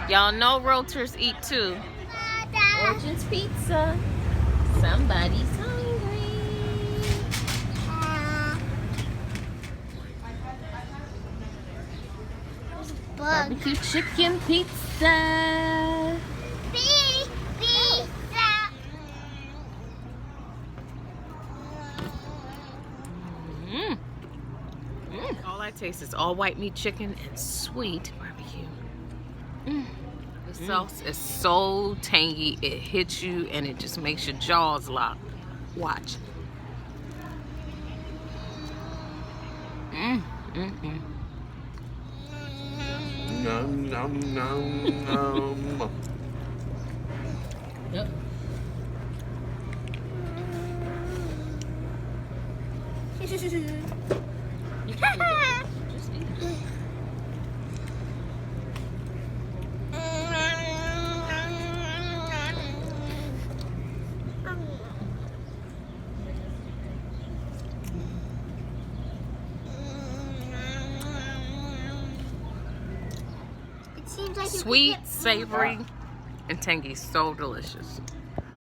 Y'all know realtors eat too. Origins Pizza. Somebody's hungry. Barbecue chicken pizza. All I taste is all white meat chicken and sweet barbecue. The sauce is so tangy, it hits you and it just makes your jaws lock. Watch. Nom, nom, nom, nom. Yep. Just eat it. It seems like Sweet, savory, and tangy. So delicious.